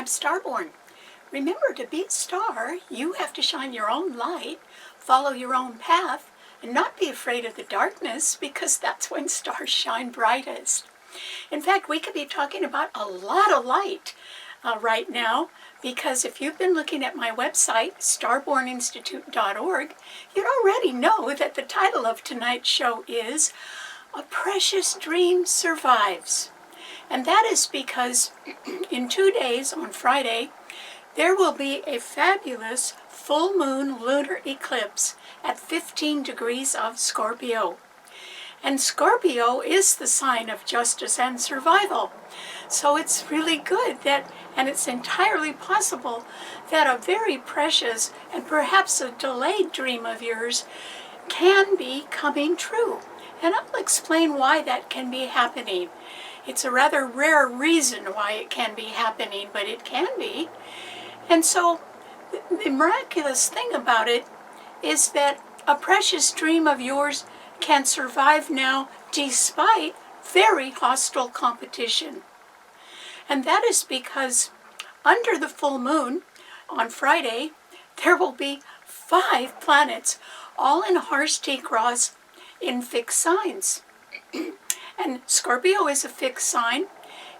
Starborn. Remember, to be a star, you have to shine your own light, follow your own path, and not be afraid of the darkness, because that's when stars shine brightest. In fact, we could be talking about a lot of light right now, because if you've been looking at my website, starborninstitute.org, you'd already know that the title of tonight's show is A Precious Dream Survives. And that is because in 2 days, on Friday, there will be a fabulous full moon lunar eclipse at 15 degrees of Scorpio. And Scorpio is the sign of justice and survival. So it's really good that, and it's entirely possible, that a very precious and perhaps a delayed dream of yours can be coming true. And I'll explain why that can be happening. It's a rather rare reason why it can be happening, but it can be. And so the miraculous thing about it is that a precious dream of yours can survive now despite very hostile competition. And that is because under the full moon on Friday, there will be 5 planets, all in Hars-T-Cross in fixed signs. And Scorpio is a fixed sign.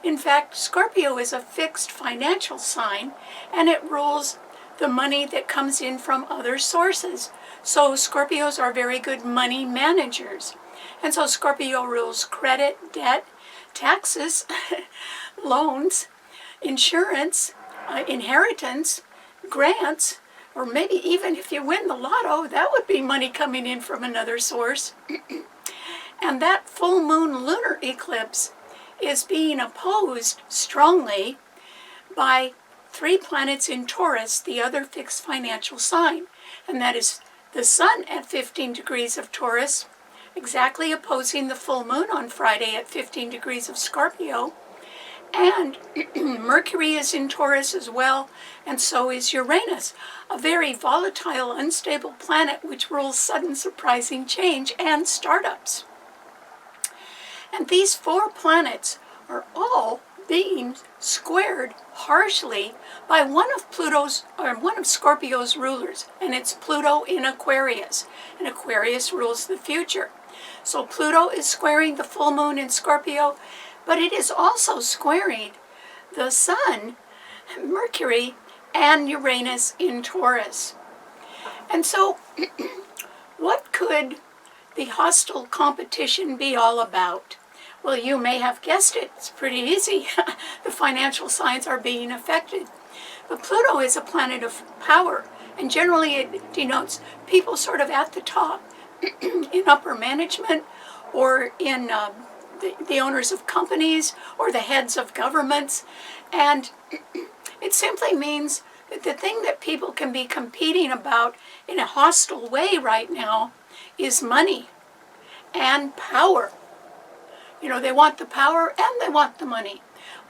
In fact, Scorpio is a fixed financial sign, and it rules the money that comes in from other sources. So Scorpios are very good money managers. And so Scorpio rules credit, debt, taxes, loans, insurance, inheritance, grants, or maybe even if you win the lotto, that would be money coming in from another source. And that full moon lunar eclipse is being opposed strongly by 3 planets in Taurus, the other fixed financial sign. And that is the Sun at 15 degrees of Taurus, exactly opposing the full moon on Friday at 15 degrees of Scorpio. And Mercury is in Taurus as well, and so is Uranus, a very volatile, unstable planet which rules sudden, surprising change and startups. And these 4 planets are all being squared harshly by one of Scorpio's rulers, and it's Pluto in Aquarius. And Aquarius rules the future. So Pluto is squaring the full moon in Scorpio, but it is also squaring the Sun, Mercury, and Uranus in Taurus. And so what could the hostile competition be all about? Well, you may have guessed it. It's pretty easy. The financial signs are being affected. But Pluto is a planet of power, and generally it denotes people sort of at the top in upper management, or in the owners of companies, or the heads of governments. And it simply means that the thing that people can be competing about in a hostile way right now is money and power. You know, they want the power and they want the money.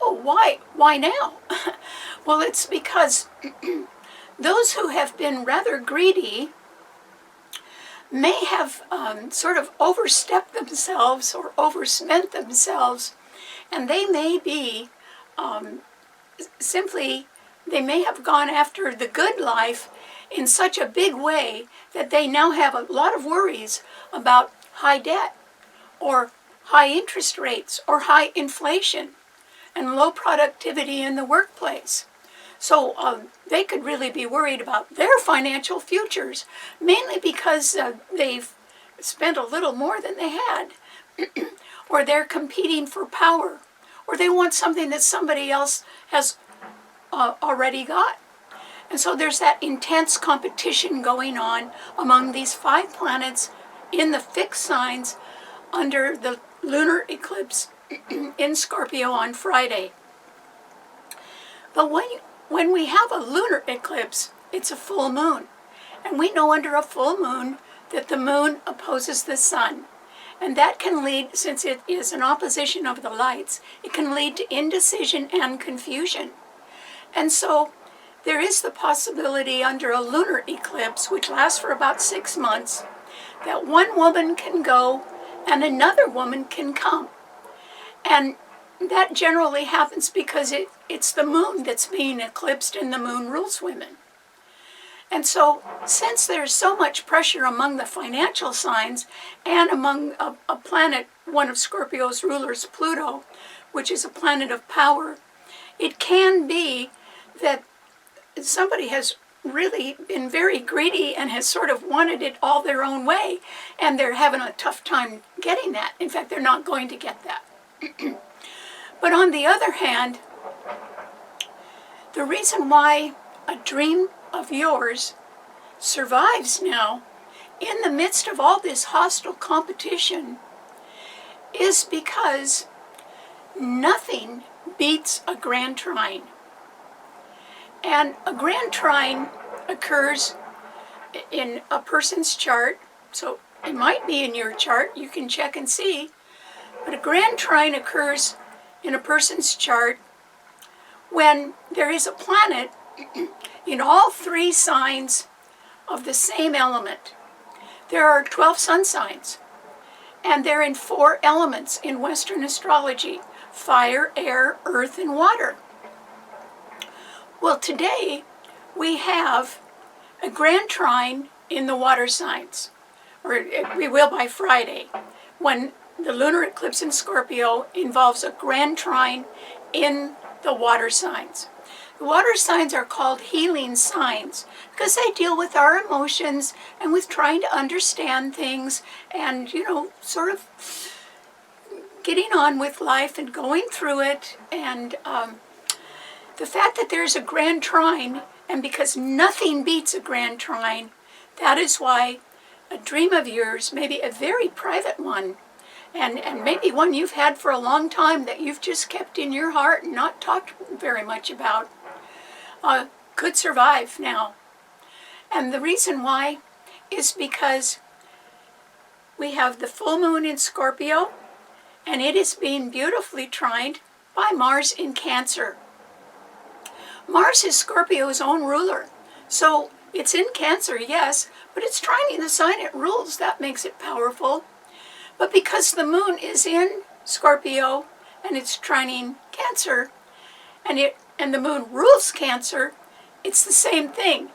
Oh, why? Why now? Well, it's because those who have been rather greedy may have sort of overstepped themselves or overspent themselves, and they may be they may have gone after the good life in such a big way that they now have a lot of worries about high debt, or high interest rates, or high inflation, and low productivity in the workplace. So they could really be worried about their financial futures, mainly because they've spent a little more than they had, or they're competing for power, or they want something that somebody else has already got. And so there's that intense competition going on among these 5 planets in the fixed signs under the lunar eclipse in Scorpio on Friday. But when we have a lunar eclipse, it's a full moon. And we know under a full moon that the moon opposes the sun. And that can lead, since it is an opposition of the lights, it can lead to indecision and confusion. And so there is the possibility under a lunar eclipse, which lasts for about 6 months, that one woman can go and another woman can come. And that generally happens because it's the moon that's being eclipsed, and the moon rules women. And so, since there's so much pressure among the financial signs and among a planet, one of Scorpio's rulers, Pluto, which is a planet of power, it can be that somebody has really been very greedy and has sort of wanted it all their own way, and they're having a tough time getting that. In fact, they're not going to get that. But on the other hand, the reason why a dream of yours survives now in the midst of all this hostile competition is because nothing beats a grand trine. And a grand trine occurs in a person's chart, so it might be in your chart, you can check and see, but a grand trine occurs in a person's chart when there is a planet in all 3 signs of the same element. There are 12 sun signs, and they're in 4 elements in Western astrology: fire, air, earth, and water. Well, today we have a grand trine in the water signs, or we will by Friday, when the lunar eclipse in Scorpio involves a grand trine in the water signs. The water signs are called healing signs because they deal with our emotions and with trying to understand things and, sort of getting on with life and going through it. And the fact that there's a grand trine, and because nothing beats a grand trine, that is why a dream of yours, maybe a very private one, and maybe one you've had for a long time that you've just kept in your heart and not talked very much about, could survive now. And the reason why is because we have the full moon in Scorpio, and it is being beautifully trined by Mars in Cancer. Mars is Scorpio's own ruler, so it's in Cancer, yes, but it's trining the sign it rules. That makes it powerful. But because the moon is in Scorpio and it's trining Cancer, and the moon rules Cancer, it's the same thing.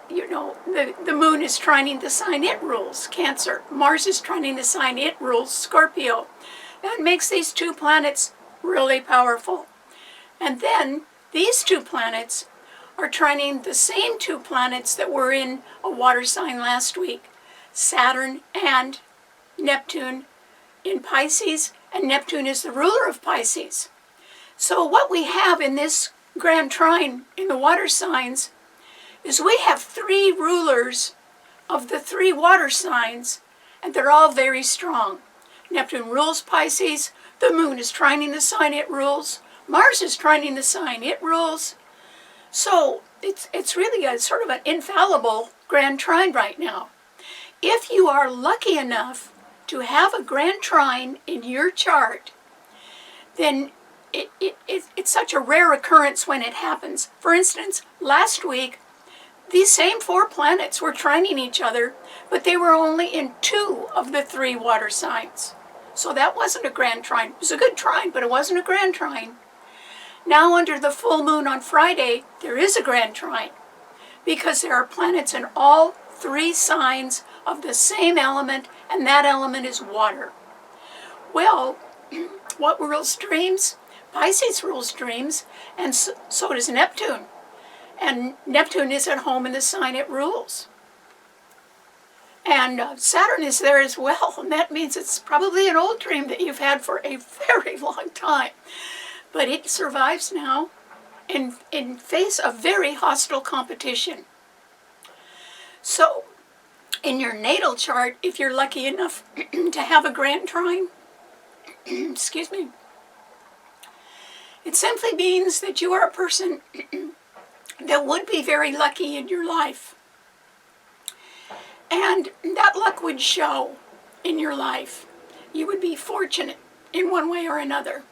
The moon is trining the sign it rules, Cancer. Mars is trining the sign it rules, Scorpio. That makes these 2 planets really powerful. And then these 2 planets are trining the same 2 planets that were in a water sign last week, Saturn and Neptune in Pisces, and Neptune is the ruler of Pisces. So what we have in this grand trine in the water signs is we have 3 rulers of the 3 water signs, and they're all very strong. Neptune rules Pisces, the moon is trining the sign it rules, Mars is trining the sign it rules. So it's really a sort of an infallible grand trine right now. If you are lucky enough to have a grand trine in your chart, then it's such a rare occurrence when it happens. For instance, last week, these same 4 planets were trining each other, but they were only in 2 of the 3 water signs. So that wasn't a grand trine. It was a good trine, but it wasn't a grand trine. Now under the full moon on Friday, there is a grand trine, because there are planets in all 3 signs of the same element, and that element is water. Well, what rules dreams? Pisces rules dreams, and so does Neptune. And Neptune is at home in the sign it rules. And Saturn is there as well, and that means it's probably an old dream that you've had for a very long time. But it survives now in face of very hostile competition. So, in your natal chart, if you're lucky enough to have a grand trine, excuse me, it simply means that you are a person that would be very lucky in your life. And that luck would show in your life. You would be fortunate in one way or another.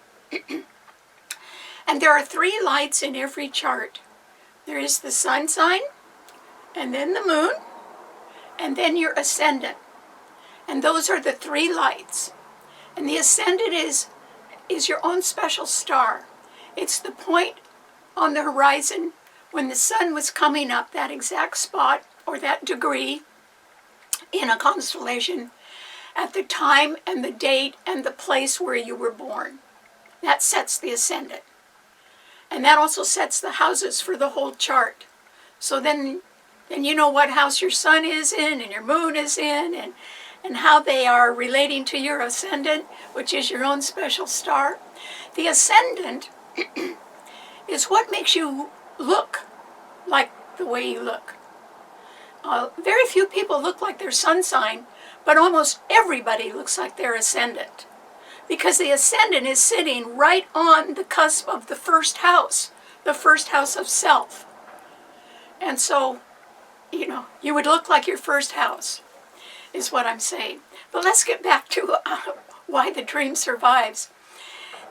And there are 3 lights in every chart. There is the sun sign, and then the moon, and then your ascendant. And those are the 3 lights. And the ascendant is is your own special star. It's the point on the horizon when the sun was coming up, that exact spot or that degree in a constellation at the time and the date and the place where you were born. That sets the ascendant. And that also sets the houses for the whole chart. So then you know what house your sun is in and your moon is in, and how they are relating to your ascendant, which is your own special star. The ascendant is what makes you look like the way you look. Very few people look like their sun sign, but almost everybody looks like their ascendant. Because the ascendant is sitting right on the cusp of the first house of self. And so, you would look like your first house, is what I'm saying. But let's get back to why the dream survives.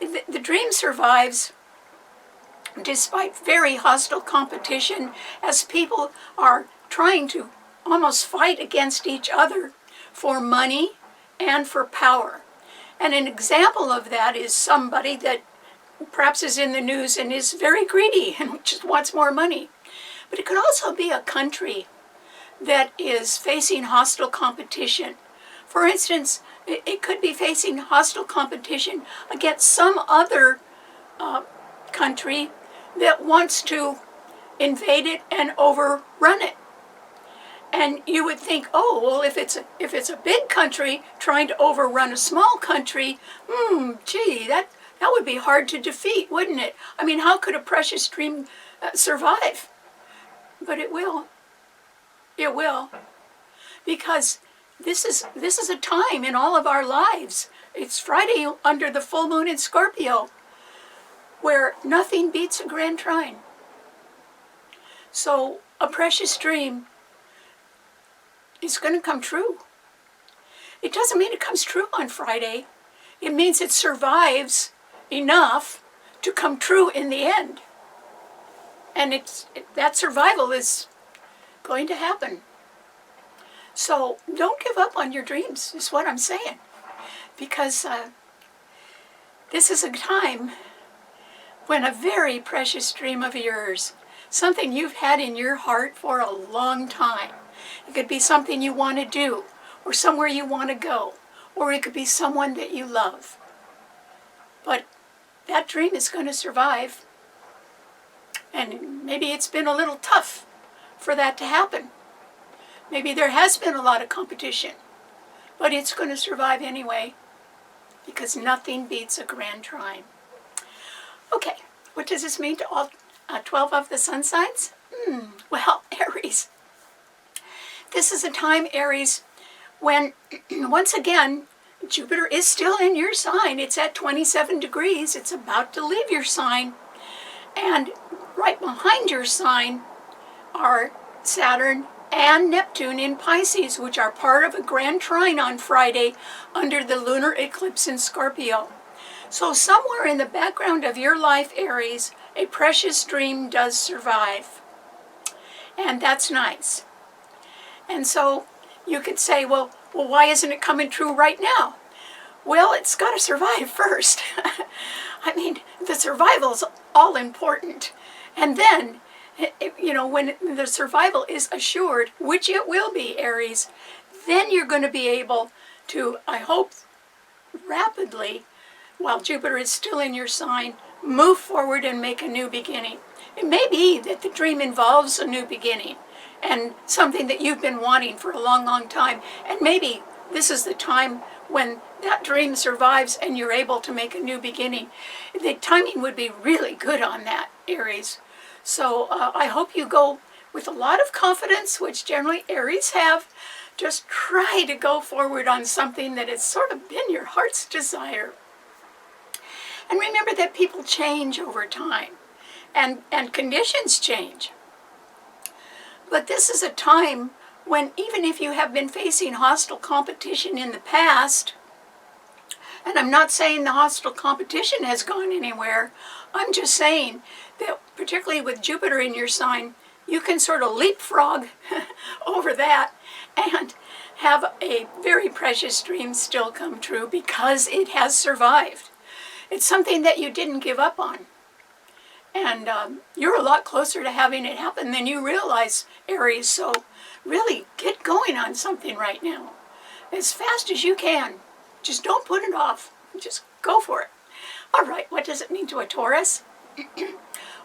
The dream survives despite very hostile competition, as people are trying to almost fight against each other for money and for power. And an example of that is somebody that perhaps is in the news and is very greedy and just wants more money. But it could also be a country that is facing hostile competition. For instance, it could be facing hostile competition against some other country that wants to invade it and overrun it. And you would think, oh, well, if it's a big country trying to overrun a small country, gee, that would be hard to defeat, wouldn't it? I mean, how could a precious dream survive? But it will. It will. Because this is a time in all of our lives. It's Friday under the full moon in Scorpio, where nothing beats a grand trine. So a precious dream is going to come true. It doesn't mean it comes true on Friday. It means it survives enough to come true in the end. And that survival is going to happen. So don't give up on your dreams, is what I'm saying. Because this is a time when a very precious dream of yours, something you've had in your heart for a long time. It could be something you want to do, or somewhere you want to go, or it could be someone that you love. But that dream is going to survive. And maybe it's been a little tough for that to happen. Maybe there has been a lot of competition, but it's going to survive anyway, because nothing beats a grand trine. Okay, what does this mean to all 12 of the sun signs? Well, Aries. This is a time, Aries, when, once again, Jupiter is still in your sign. It's at 27 degrees. It's about to leave your sign. And right behind your sign are Saturn and Neptune in Pisces, which are part of a grand trine on Friday under the lunar eclipse in Scorpio. So somewhere in the background of your life, Aries, a precious dream does survive. And that's nice. And so you could say, well, why isn't it coming true right now? Well, it's got to survive first. I mean, the survival's all important. And then, when the survival is assured, which it will be, Aries, then you're going to be able to, I hope, rapidly, while Jupiter is still in your sign, move forward and make a new beginning. It may be that the dream involves a new beginning and something that you've been wanting for a long, long time. And maybe this is the time when that dream survives and you're able to make a new beginning. The timing would be really good on that, Aries. So I hope you go with a lot of confidence, which generally Aries have. Just try to go forward on something that has sort of been your heart's desire. And remember that people change over time, and conditions change. But this is a time when, even if you have been facing hostile competition in the past, and I'm not saying the hostile competition has gone anywhere, I'm just saying that particularly with Jupiter in your sign, you can sort of leapfrog over that and have a very precious dream still come true because it has survived. It's something that you didn't give up on. And you're a lot closer to having it happen than you realize, Aries. So really get going on something right now. As fast as you can. Just don't put it off. Just go for it. All right, what does it mean to a Taurus?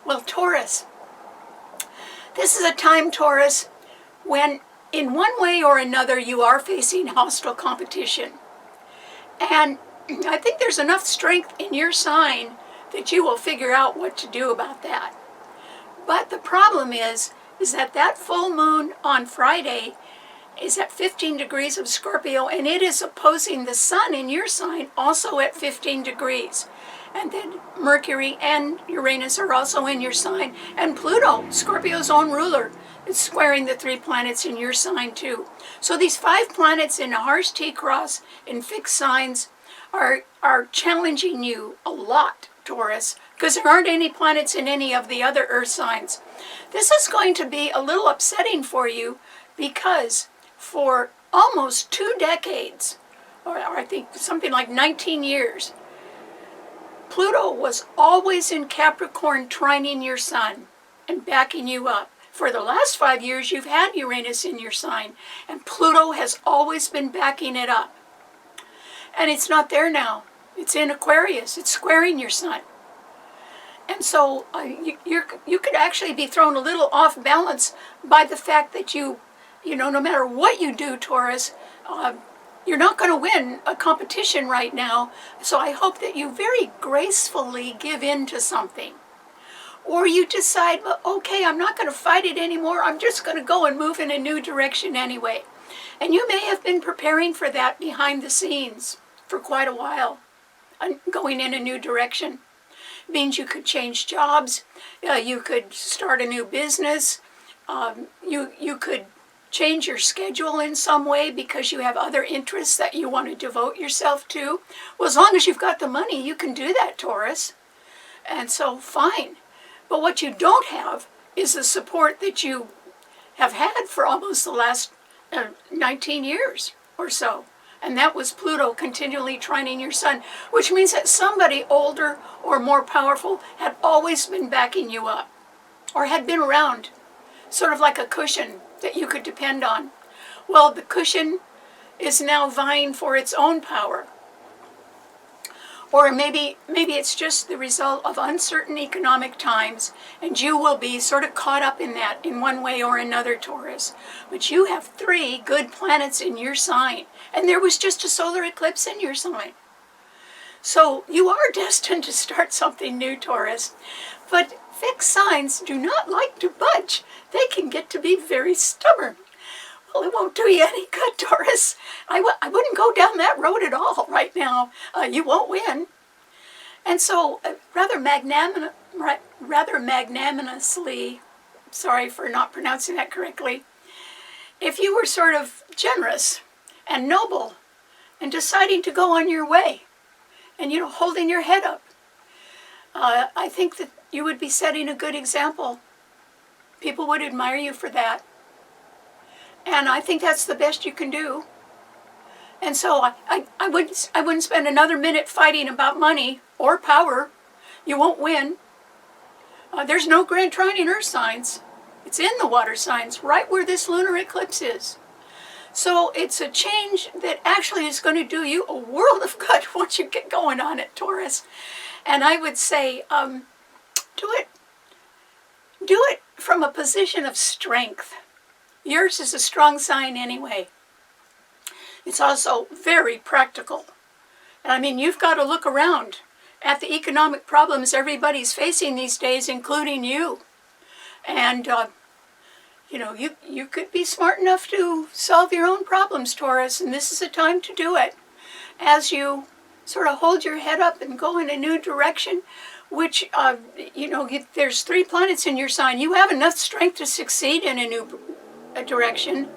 Well, Taurus, this is a time, Taurus, when in one way or another you are facing hostile competition. And I think there's enough strength in your sign that you will figure out what to do about that. But the problem is that that full moon on Friday is at 15 degrees of Scorpio, and it is opposing the sun in your sign also at 15 degrees. And then Mercury and Uranus are also in your sign, and Pluto, Scorpio's own ruler, is squaring the 3 planets in your sign too. So these 5 planets in a harsh T-cross in fixed signs are challenging you a lot, Taurus, because there aren't any planets in any of the other Earth signs. This is going to be a little upsetting for you because for almost 2 decades, or I think something like 19 years, Pluto was always in Capricorn trining your sun and backing you up. For the last 5 years, you've had Uranus in your sign, and Pluto has always been backing it up. And it's not there now. It's in Aquarius. It's squaring your sun. And so you could actually be thrown a little off balance by the fact that you know, no matter what you do, Taurus, you're not going to win a competition right now. So I hope that you very gracefully give in to something. Or you decide, well, okay, I'm not going to fight it anymore. I'm just going to go and move in a new direction anyway. And you may have been preparing for that behind the scenes for quite a while, going in a new direction. It means you could change jobs, you could start a new business, you could change your schedule in some way because you have other interests that you want to devote yourself to. Well, as long as you've got the money, you can do that, Taurus. And so, fine. But what you don't have is the support that you have had for almost the last 19 years or so. And that was Pluto continually trining your sun, which means that somebody older or more powerful had always been backing you up or had been around, sort of like a cushion that you could depend on. Well, the cushion is now vying for its own power. Or maybe it's just the result of uncertain economic times, and you will be sort of caught up in that in one way or another, Taurus. But you have 3 good planets in your sign, and there was just a solar eclipse in your sign. So you are destined to start something new, Taurus. But fixed signs do not like to budge. They can get to be very stubborn. Well, it won't do you any good, Taurus. I wouldn't go down that road at all right now. You won't win. And so, rather magnanimously, sorry for not pronouncing that correctly, if you were sort of generous and noble and deciding to go on your way and, you know, holding your head up, I think that you would be setting a good example. People would admire you for that. And I think that's the best you can do. And so I wouldn't spend another minute fighting about money or power. You won't win. There's no grand trine in Earth signs. It's in the water signs, right where this lunar eclipse is. So it's a change that actually is going to do you a world of good once you get going on it, Taurus. And I would say, do it from a position of strength. Yours is a strong sign anyway. It's also very practical. And I mean, you've got to look around at the economic problems everybody's facing these days, including you. And, you know, you could be smart enough to solve your own problems, Taurus, and this is a time to do it. As you sort of hold your head up and go in a new direction, which, you know, there's 3 planets in your sign. You have enough strength to succeed in a new direction,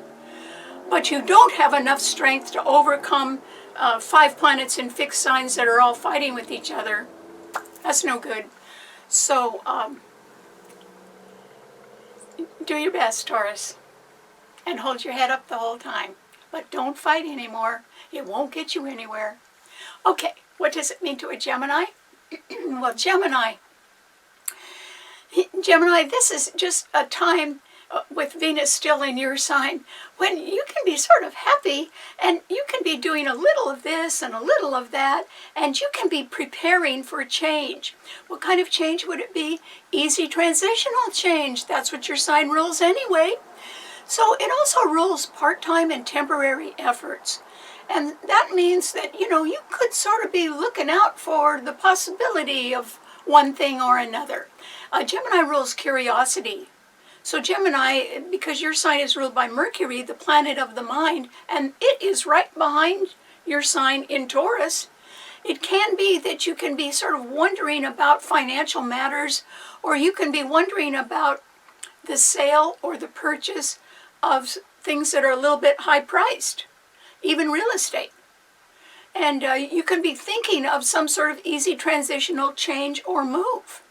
but you don't have enough strength to overcome 5 planets in fixed signs that are all fighting with each other. That's no good. So do your best, Taurus, and hold your head up the whole time, but don't fight anymore. It won't get you anywhere. Okay, what does it mean to a Gemini? Well, Gemini, this is just a time with Venus still in your sign when you can be sort of happy and you can be doing a little of this and a little of that, and you can be preparing for change. What kind of change would it be? Easy transitional change. That's what your sign rules anyway. So it also rules part-time and temporary efforts. And that means that, you could sort of be looking out for the possibility of one thing or another. Gemini rules curiosity. So Gemini, because your sign is ruled by Mercury, the planet of the mind, and it is right behind your sign in Taurus, it can be that you can be sort of wondering about financial matters, or you can be wondering about the sale or the purchase of things that are a little bit high priced, even real estate. And you can be thinking of some sort of easy transitional change or move.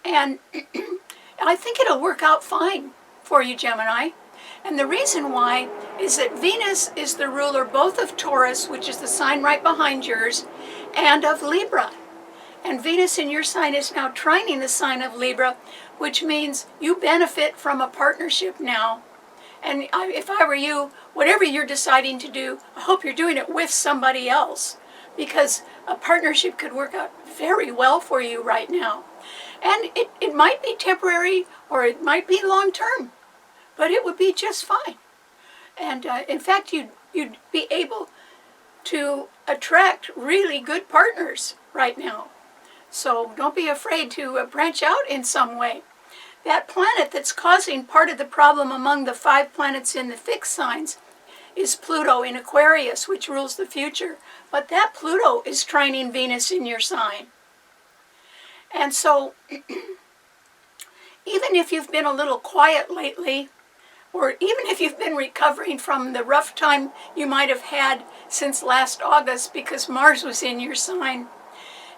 And I think it'll work out fine for you, Gemini. And the reason why is that Venus is the ruler both of Taurus, which is the sign right behind yours, and of Libra. And Venus in your sign is now trining the sign of Libra, which means you benefit from a partnership now. And if I were you, whatever you're deciding to do, I hope you're doing it with somebody else, because a partnership could work out very well for you right now. And it might be temporary or it might be long term, but it would be just fine. And in fact, you'd be able to attract really good partners right now. So don't be afraid to branch out in some way. That planet that's causing part of the problem among the 5 planets in the fixed signs is Pluto in Aquarius, which rules the future. But that Pluto is trining Venus in your sign. And so, even if you've been a little quiet lately, or even if you've been recovering from the rough time you might have had since last August because Mars was in your sign,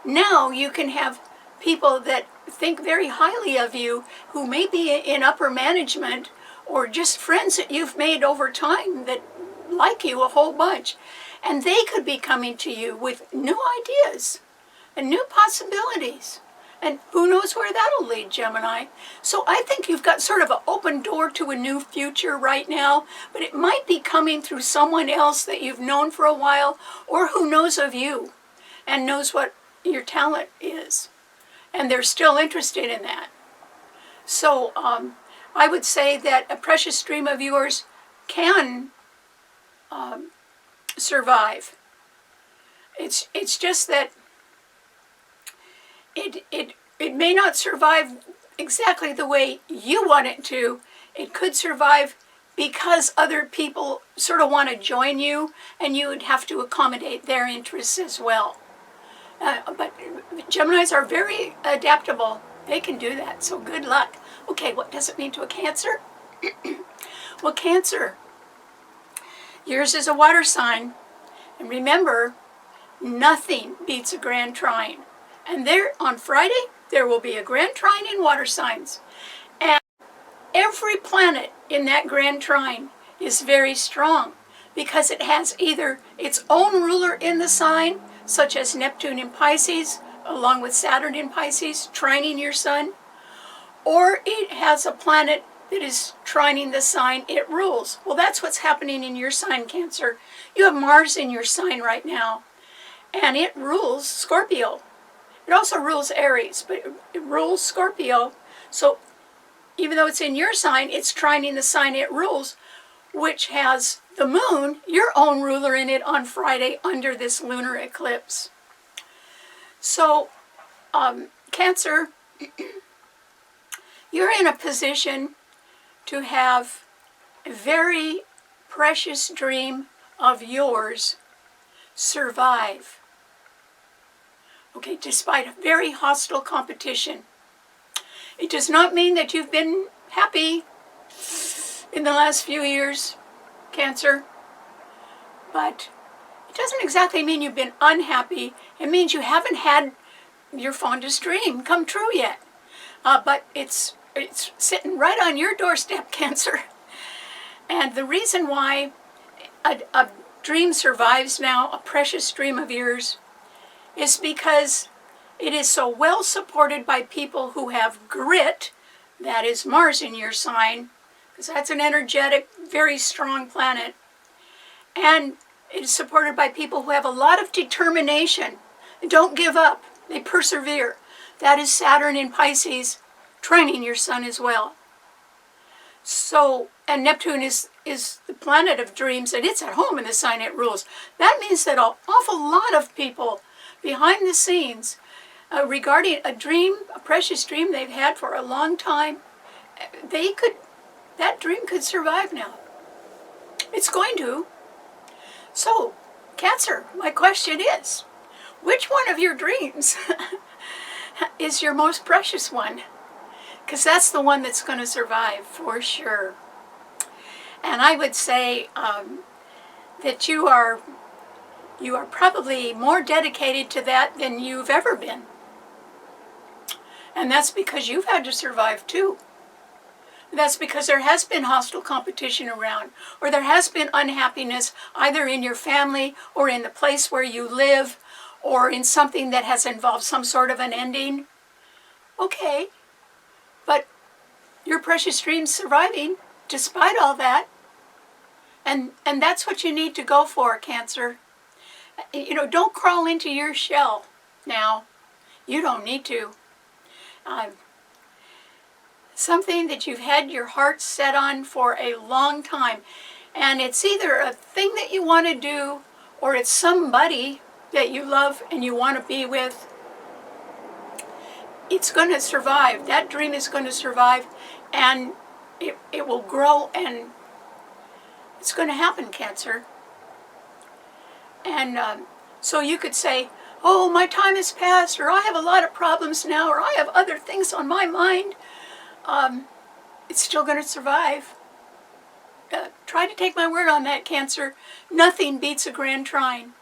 now you can have people that think very highly of you, who may be in upper management, or just friends that you've made over time that like you a whole bunch. And they could be coming to you with new ideas and new possibilities. And who knows where that'll lead, Gemini. So I think you've got sort of an open door to a new future right now, but it might be coming through someone else that you've known for a while, or who knows of you and knows what your talent is. And they're still interested in that. So I would say that a precious dream of yours can survive. It's just that it may not survive exactly the way you want it to. It could survive because other people sort of want to join you, and you would have to accommodate their interests as well. But Geminis are very adaptable. They can do that, so good luck. Okay, what does it mean to a Cancer? Well, Cancer, yours is a water sign. And remember, nothing beats a grand trine. And there, on Friday, there will be a grand trine in water signs. And every planet in that grand trine is very strong because it has either its own ruler in the sign, such as Neptune in Pisces, along with Saturn in Pisces, trining your sun, or it has a planet that is trining the sign it rules. Well, that's what's happening in your sign, Cancer. You have Mars in your sign right now, and it rules Scorpio. It also rules Aries, but it rules Scorpio. So even though it's in your sign, it's trining the sign it rules, which has the moon, your own ruler, in it on Friday under this lunar eclipse. So, Cancer, you're in a position to have a very precious dream of yours survive. Okay, despite a very hostile competition. It does not mean that you've been happy in the last few years, Cancer, but it doesn't exactly mean you've been unhappy. It means you haven't had your fondest dream come true yet. But it's sitting right on your doorstep, Cancer. And the reason why a dream survives now, a precious dream of yours, is because It is so well supported by people who have grit, that is Mars in your sign, because that's an energetic, very strong planet. And it is supported by people who have a lot of determination. They don't give up. They persevere. That is Saturn in Pisces, trining your sun as well. So, and Neptune is the planet of dreams, and it's at home in the sign it rules. That means that an awful lot of people behind the scenes regarding a dream, a precious dream they've had for a long time, that dream could survive now. It's going to. So, Cancer, my question is, which one of your dreams is your most precious one? Because that's the one that's going to survive for sure. And I would say that you are probably more dedicated to that than you've ever been. And that's because you've had to survive too. That's because there has been hostile competition around, or there has been unhappiness either in your family or in the place where you live, or in something that has involved some sort of an ending. Okay, but your precious dream's surviving despite all that. And that's what you need to go for, Cancer. You know, don't crawl into your shell now. You don't need to. Something that you've had your heart set on for a long time. And it's either a thing that you want to do, or it's somebody that you love and you want to be with. It's going to survive. That dream is going to survive, and it will grow, and it's going to happen, Cancer. And so you could say, oh, my time has passed, or I have a lot of problems now, or I have other things on my mind. It's still going to survive. Try to take my word on that, Cancer. Nothing beats a grand trine.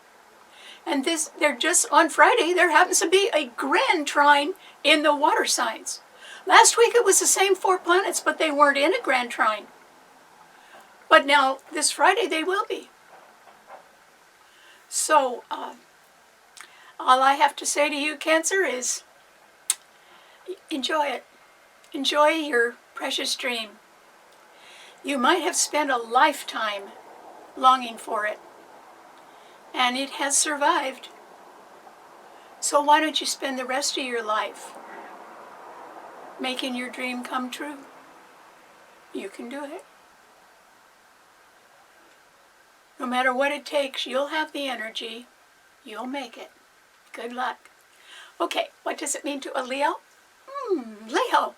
And they're just on Friday, there happens to be a grand trine in the water signs. Last week it was the same 4 planets, but they weren't in a grand trine. But now, this Friday, they will be. So, all I have to say to you, Cancer, is enjoy it. Enjoy your precious dream. You might have spent a lifetime longing for it, and it has survived. So why don't you spend the rest of your life making your dream come true? You can do it. No matter what it takes, you'll have the energy. You'll make it. Good luck. Okay, what does it mean to a Leo? Leo.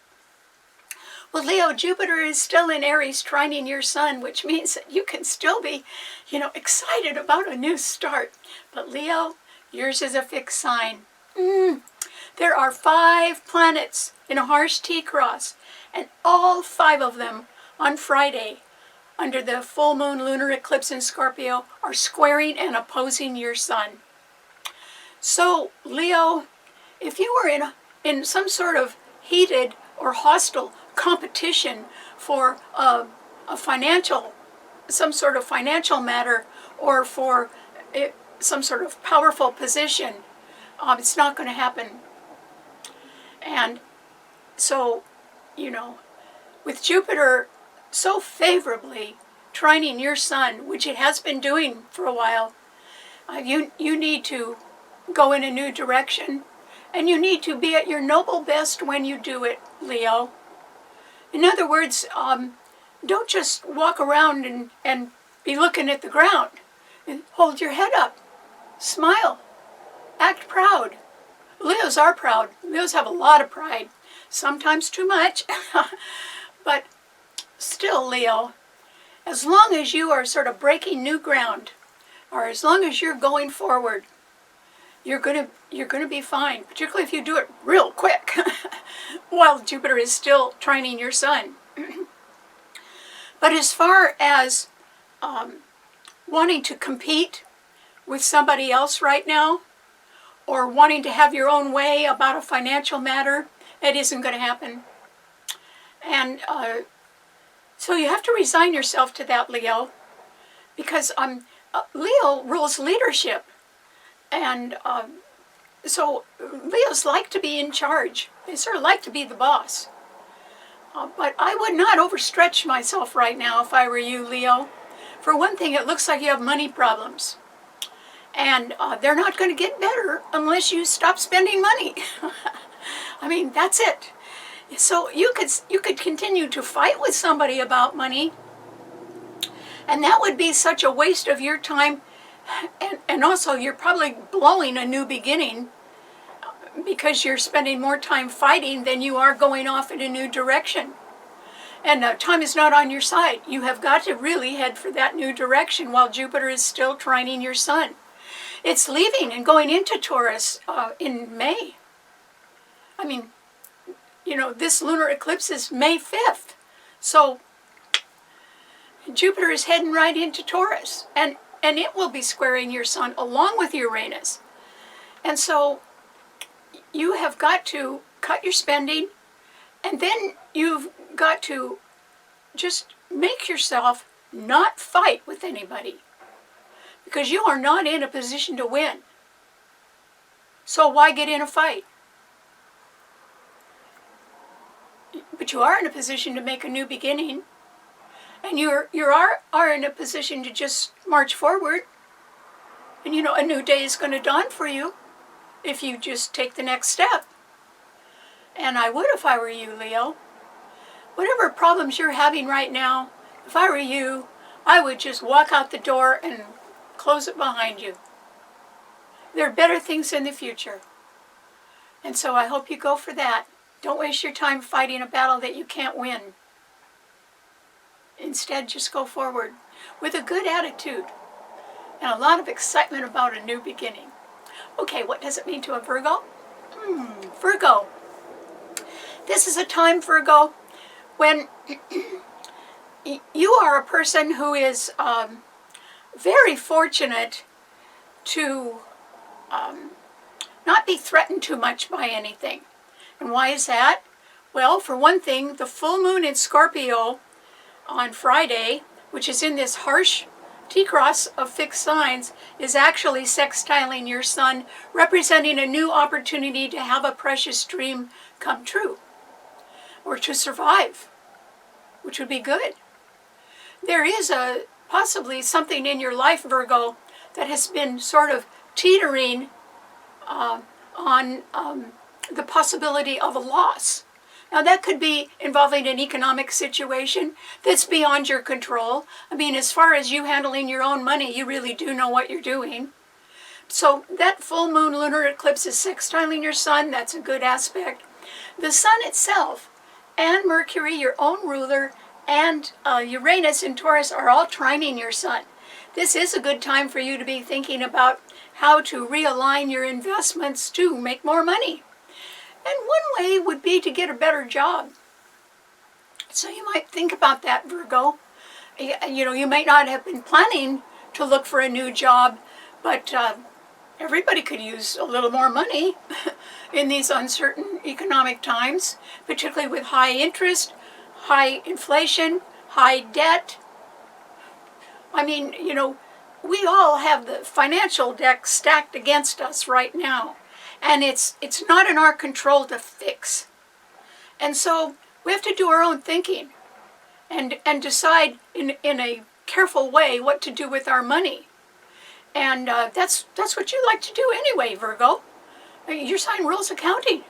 Well, Leo, Jupiter is still in Aries, trining your sun, which means that you can still be, excited about a new start. But Leo, yours is a fixed sign. There are 5 planets in a harsh T-cross, and all 5 of them on Friday, under the full moon lunar eclipse in Scorpio, are squaring and opposing your sun. So, Leo, if you were in some sort of heated or hostile competition for some sort of financial matter, or for some sort of powerful position, it's not going to happen. And so, with Jupiter so favorably trining your sun, which it has been doing for a while, you need to go in a new direction, and you need to be at your noble best when you do it, Leo. In other words, don't just walk around and be looking at the ground. Hold your head up. Smile. Act proud. Leos are proud. Leos have a lot of pride. Sometimes too much. But still, Leo, as long as you are sort of breaking new ground, or as long as you're going forward, you're gonna be fine, particularly if you do it real quick while Jupiter is still trining your sun. But as far as wanting to compete with somebody else right now, or wanting to have your own way about a financial matter, that isn't going to happen. And so you have to resign yourself to that, Leo, because Leo rules leadership. And So Leos like to be in charge. They sort of like to be the boss. But I would not overstretch myself right now if I were you, Leo. For one thing, it looks like you have money problems. And they're not going to get better unless you stop spending money. I mean, that's it. So you could continue to fight with somebody about money, and that would be such a waste of your time. And also, you're probably blowing a new beginning because you're spending more time fighting than you are going off in a new direction. And time is not on your side. You have got to really head for that new direction while Jupiter is still trining your sun. It's leaving and going into Taurus in May. I mean, you know, this lunar eclipse is May 5th. So Jupiter is heading right into Taurus. And it will be squaring your sun along with Uranus. And so you have got to cut your spending, and then you've got to just make yourself not fight with anybody, because you are not in a position to win. So why get in a fight? But you are in a position to make a new beginning, and you are in a position to just march forward. And you know, a new day is going to dawn for you if you just take the next step. And I would if I were you, Leo. Whatever problems you're having right now, if I were you, I would just walk out the door and close it behind you. There are better things in the future. And so I hope you go for that. Don't waste your time fighting a battle that you can't win. Instead, just go forward with a good attitude and a lot of excitement about a new beginning. Okay, what does it mean to a Virgo? Virgo. This is a time, Virgo, when you are a person who is very fortunate to not be threatened too much by anything. And why is that? Well, for one thing, the full moon in Scorpio on Friday, which is in this harsh T-cross of fixed signs, is actually sextiling your sun, representing a new opportunity to have a precious dream come true, or to survive, which would be good. There is possibly something in your life, Virgo, that has been sort of teetering on the possibility of a loss. Now that could be involving an economic situation that's beyond your control. I mean, as far as you handling your own money, you really do know what you're doing. So that full moon lunar eclipse is sextiling your sun. That's a good aspect. The sun itself and Mercury, your own ruler, and Uranus in Taurus are all trining your sun. This is a good time for you to be thinking about how to realign your investments to make more money. And one way would be to get a better job. So you might think about that, Virgo. You know, you might not have been planning to look for a new job, but everybody could use a little more money in these uncertain economic times, particularly with high interest, high inflation, high debt. I mean, you know, we all have the financial deck stacked against us right now. And it's not in our control to fix. And so we have to do our own thinking and decide in a careful way what to do with our money. And that's what you like to do anyway, Virgo. Your sign rules accounting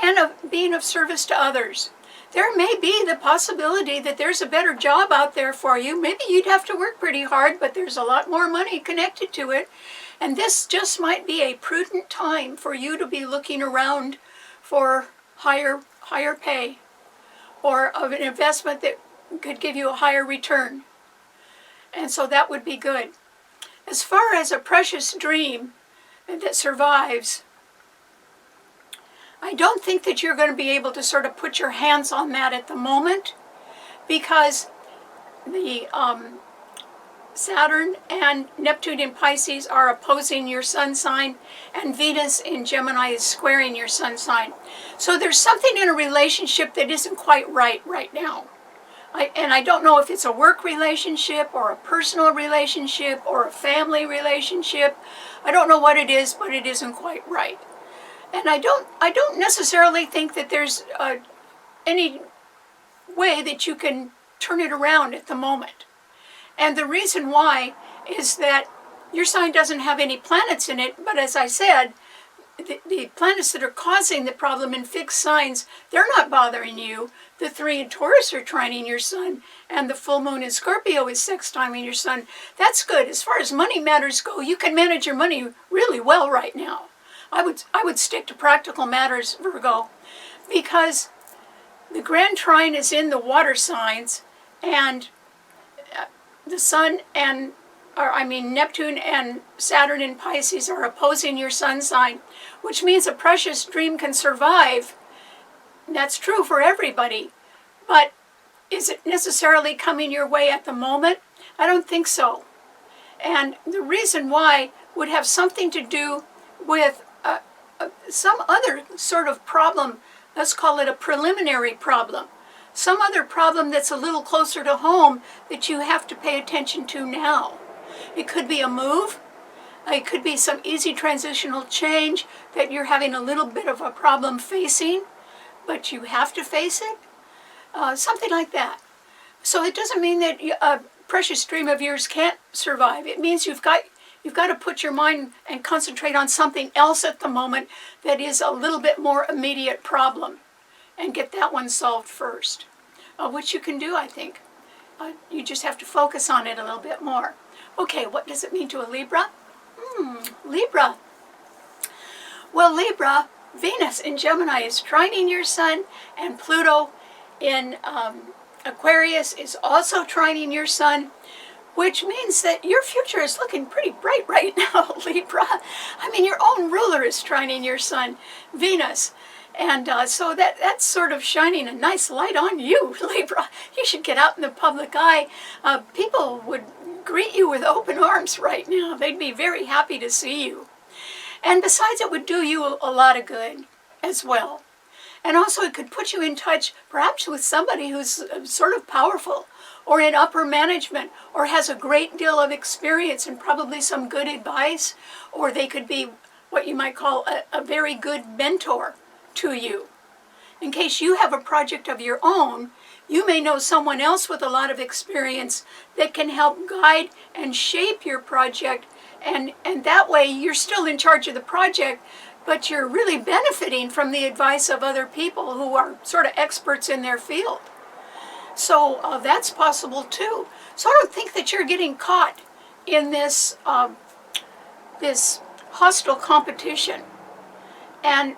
and of being of service to others. There may be the possibility that there's a better job out there for you. Maybe you'd have to work pretty hard, but there's a lot more money connected to it. And this just might be a prudent time for you to be looking around for higher pay, or of an investment that could give you a higher return. And so that would be good. As far as a precious dream that survives, I don't think that you're going to be able to sort of put your hands on that at the moment, because the Saturn and Neptune in Pisces are opposing your sun sign, and Venus in Gemini is squaring your sun sign. So there's something in a relationship that isn't quite right now. And I don't know if it's a work relationship or a personal relationship or a family relationship. I don't know what it is, but it isn't quite right. And I don't necessarily think that there's any way that you can turn it around at the moment. And the reason why is that your sign doesn't have any planets in it, but as I said, the planets that are causing the problem in fixed signs, they're not bothering you. The 3 in Taurus are trining your sun, and the full moon in Scorpio is sextiling your sun. That's good. As far as money matters go, you can manage your money really well right now. I would stick to practical matters, Virgo, because the grand trine is in the water signs, and the sun and Neptune and Saturn in Pisces are opposing your sun sign, which means a precious dream can survive. That's true for everybody. But is it necessarily coming your way at the moment? I don't think so. And the reason why would have something to do with some other sort of problem. Let's call it a preliminary problem. Some other problem that's a little closer to home that you have to pay attention to now. It could be a move. It could be some easy transitional change that you're having a little bit of a problem facing, but you have to face it. Something like that. So it doesn't mean that a precious dream of yours can't survive. It means you've got to put your mind and concentrate on something else at the moment that is a little bit more immediate problem and get that one solved first, which you can do, I think. You just have to focus on it a little bit more. Okay, what does it mean to a Libra? Libra. Well, Libra, Venus in Gemini is trining your sun, and Pluto in Aquarius is also trining your sun, which means that your future is looking pretty bright right now, Libra. I mean, your own ruler is trining your sun, Venus. And so that's sort of shining a nice light on you, Libra. You should get out in the public eye. People would greet you with open arms right now. They'd be very happy to see you. And besides, it would do you a lot of good as well. And also it could put you in touch perhaps with somebody who's sort of powerful or in upper management or has a great deal of experience and probably some good advice, or they could be what you might call a very good mentor to you. In case you have a project of your own, you may know someone else with a lot of experience that can help guide and shape your project, and that way you're still in charge of the project, but you're really benefiting from the advice of other people who are sort of experts in their field. So that's possible too. So I don't think that you're getting caught in this this hostile competition. And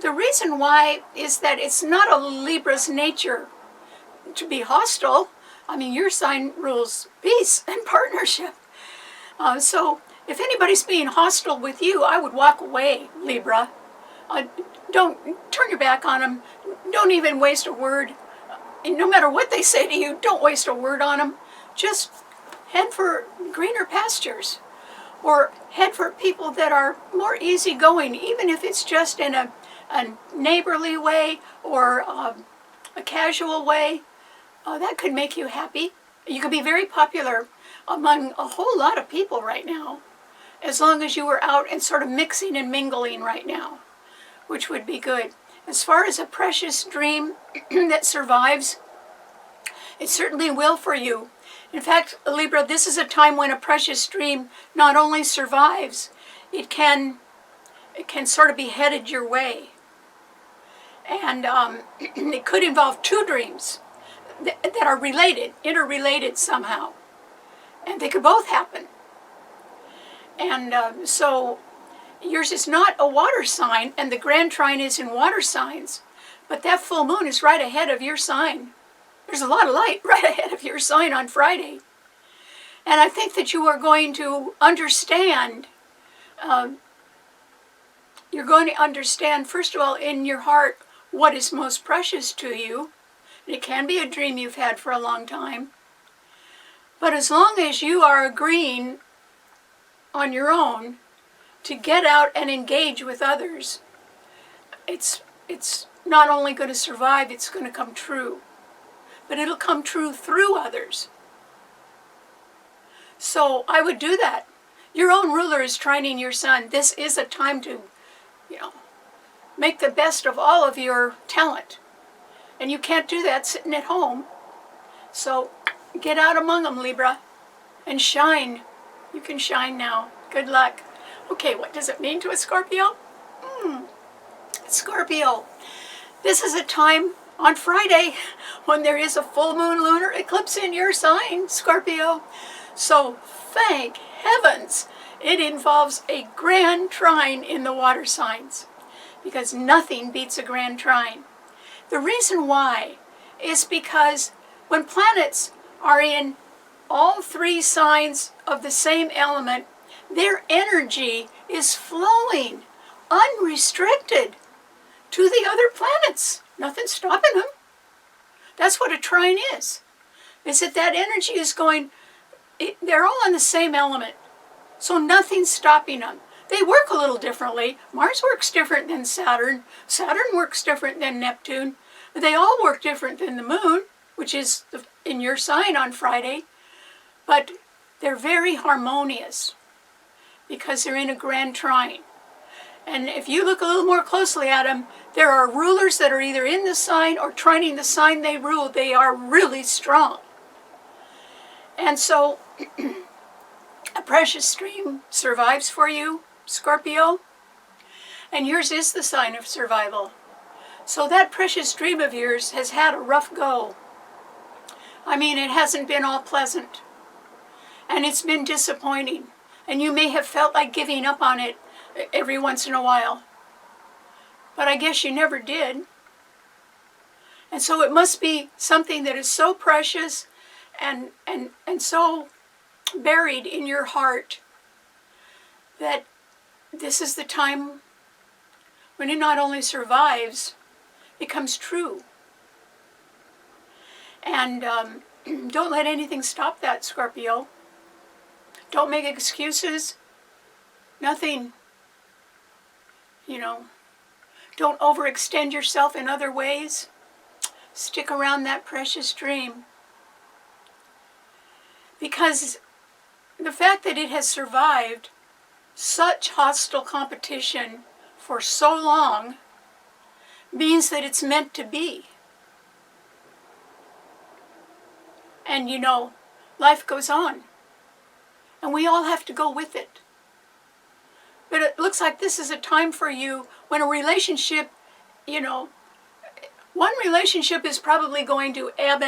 the reason why is that it's not a Libra's nature to be hostile. I mean, your sign rules peace and partnership. So if anybody's being hostile with you, I would walk away, Libra. Don't turn your back on them. Don't even waste a word. And no matter what they say to you, don't waste a word on them. Just head for greener pastures, or head for people that are more easygoing, even if it's just in a neighborly way or a casual way. That could make you happy. You could be very popular among a whole lot of people right now, as long as you were out and sort of mixing and mingling right now, which would be good. As far as a precious dream that survives, it certainly will for you. In fact, Libra, this is a time when a precious dream not only survives, it can sort of be headed your way. And it could involve 2 dreams that are related, interrelated somehow. And they could both happen. And so yours is not a water sign, and the grand trine is in water signs, but that full moon is right ahead of your sign. There's a lot of light right ahead of your sign on Friday. And I think that you are going to understand, first of all, in your heart, what is most precious to you. It can be a dream you've had for a long time. But as long as you are agreeing on your own to get out and engage with others, it's not only going to survive, it's going to come true. but it'll come true through others. So I would do that. Your own ruler is trining your sun. This is a time to, make the best of all of your talent. And you can't do that sitting at home. So get out among them, Libra, and shine. You can shine now. Good luck. Okay, what does it mean to a Scorpio? Scorpio, this is a time on Friday when there is a full moon lunar eclipse in your sign, Scorpio. So thank heavens it involves a grand trine in the water signs, because nothing beats a grand trine. The reason why is because when planets are in all three signs of the same element, their energy is flowing unrestricted to the other planets. Nothing's stopping them. That's what a trine is that energy is going, they're all on the same element. So nothing's stopping them. They work a little differently. Mars works different than Saturn. Saturn works different than Neptune. They all work different than the moon, which is in your sign on Friday. But they're very harmonious because they're in a grand trine. And if you look a little more closely at them, there are rulers that are either in the sign or trining the sign they rule. They are really strong. And so a precious stream survives for you, Scorpio, and yours is the sign of survival. So that precious stream of yours has had a rough go. I mean, it hasn't been all pleasant, and it's been disappointing, and you may have felt like giving up on it every once in a while, but I guess you never did. And so it must be something that is so precious and so buried in your heart that this is the time when it not only survives, it comes true. And don't let anything stop that, Scorpio. Don't make excuses. Nothing. Don't overextend yourself in other ways. Stick around that precious dream. Because the fact that it has survived such hostile competition for so long means that it's meant to be. And life goes on. And we all have to go with it. But it looks like this is a time for you when a relationship, one relationship is probably going to ebb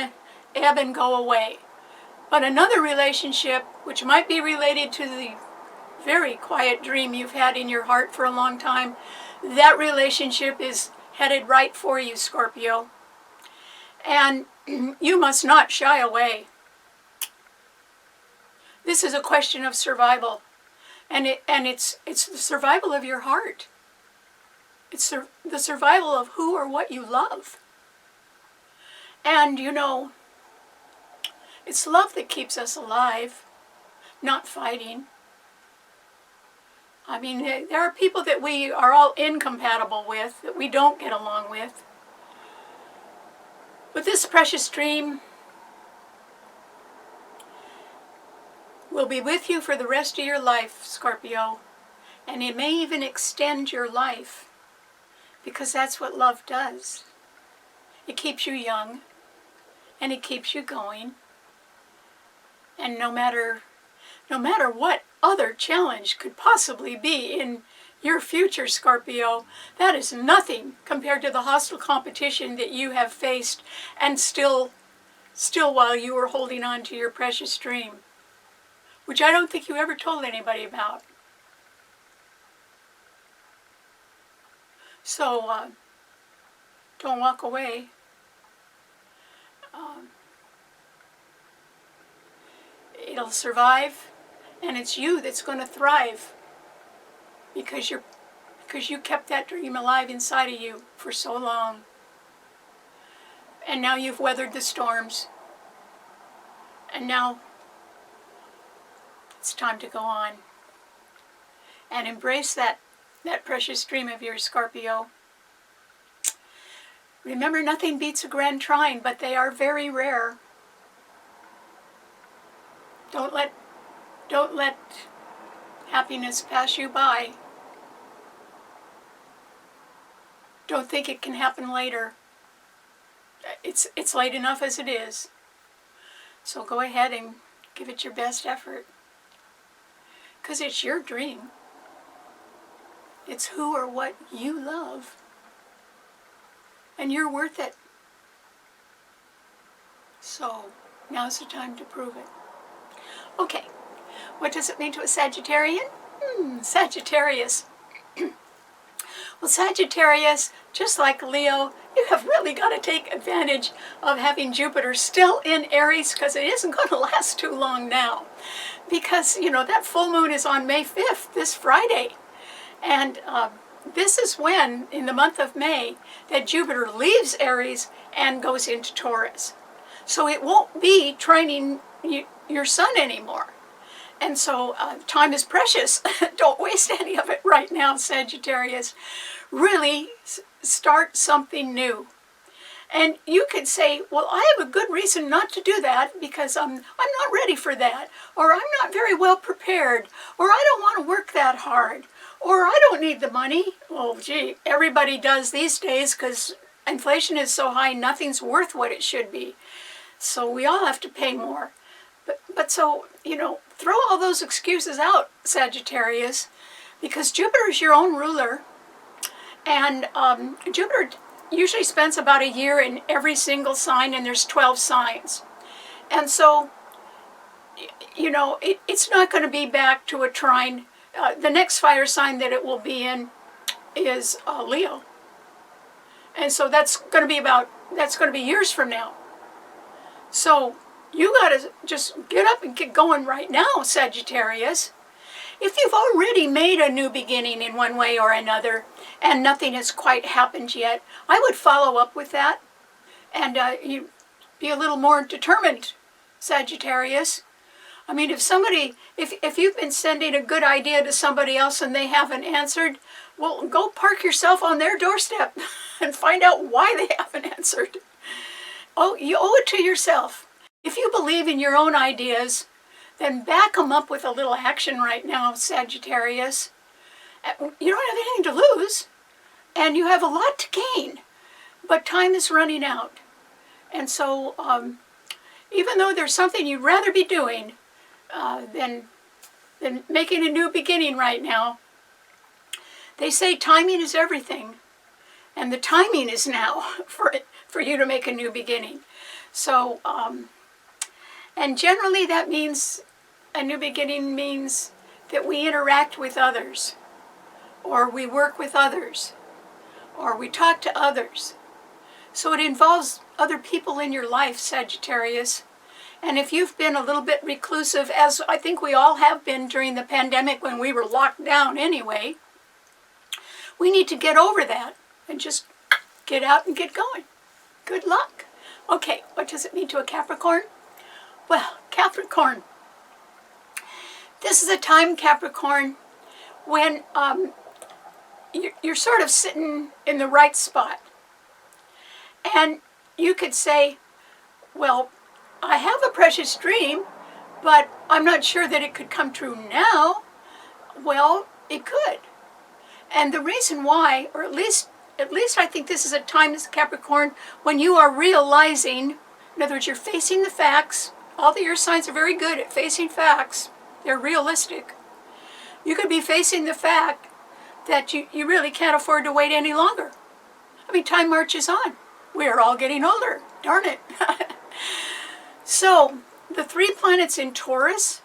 and go away. But another relationship, which might be related to the very quiet dream you've had in your heart for a long time, that relationship is headed right for you, Scorpio. And you must not shy away. This is a question of survival. And it's the survival of your heart. It's the survival of who or what you love. And it's love that keeps us alive, not fighting. I mean, there are people that we are all incompatible with, that we don't get along with. But this precious dream will be with you for the rest of your life, Scorpio. And it may even extend your life, because that's what love does. It keeps you young, and it keeps you going. And no matter what other challenge could possibly be in your future, Scorpio, that is nothing compared to the hostile competition that you have faced, and still while you were holding on to your precious dream, which I don't think you ever told anybody about. So don't walk away. It'll survive, and it's you that's going to thrive, because you kept that dream alive inside of you for so long. And now you've weathered the storms, and now it's time to go on and embrace that precious dream of yours, Scorpio. Remember, nothing beats a grand trine, but they are very rare. Don't let happiness pass you by. Don't think it can happen later. It's late enough as it is. So go ahead and give it your best effort. Because it's your dream. It's who or what you love. And you're worth it. So now's the time to prove it. Okay, what does it mean to a Sagittarian? Sagittarius. Well, Sagittarius, just like Leo, you have really got to take advantage of having Jupiter still in Aries, because it isn't going to last too long now. Because, you know, that full moon is on May 5th, this Friday. And this is when, in the month of May, that Jupiter leaves Aries and goes into Taurus. So it won't be trining your sun anymore. And so time is precious. Don't waste any of it right now, Sagittarius. Really start something new. And you could say, well, I have a good reason not to do that because I'm not ready for that, or I'm not very well prepared, or I don't want to work that hard, or I don't need the money. Well, gee, everybody does these days because inflation is so high, nothing's worth what it should be. So we all have to pay more. But so, you know, throw all those excuses out, Sagittarius, because Jupiter is your own ruler. And Jupiter usually spends about a year in every single sign, and there's 12 signs. And so, you know, it's not going to be back to a trine. The next fire sign that it will be in is Leo. And so that's going to be years from now. So you got to just get up and get going right now, Sagittarius. If you've already made a new beginning in one way or another and nothing has quite happened yet, I would follow up with that and you be a little more determined, Sagittarius. I mean, if you've been sending a good idea to somebody else and they haven't answered, well, go park yourself on their doorstep and find out why they haven't answered. Oh, you owe it to yourself. If you believe in your own ideas, then back them up with a little action right now, Sagittarius. You don't have anything to lose, and you have a lot to gain, but time is running out. And so, even though there's something you'd rather be doing than making a new beginning right now, they say timing is everything, and the timing is now for you to make a new beginning. So, and generally that means, a new beginning means that we interact with others, or we work with others, or we talk to others. So it involves other people in your life, Sagittarius. And if you've been a little bit reclusive, as I think we all have been during the pandemic when we were locked down anyway, we need to get over that and just get out and get going. Good luck. Okay, what does it mean to a Capricorn? Well, Capricorn, this is a time, Capricorn, when you're sort of sitting in the right spot. And you could say, well, I have a precious dream, but I'm not sure that it could come true now. Well, it could. And the reason why, or at least I think this is a time as Capricorn when you are realizing, in other words, you're facing the facts. All the earth signs are very good at facing facts. They're realistic. You could be facing the fact that you really can't afford to wait any longer. I mean, time marches on. We are all getting older. Darn it. So, the 3 planets in Taurus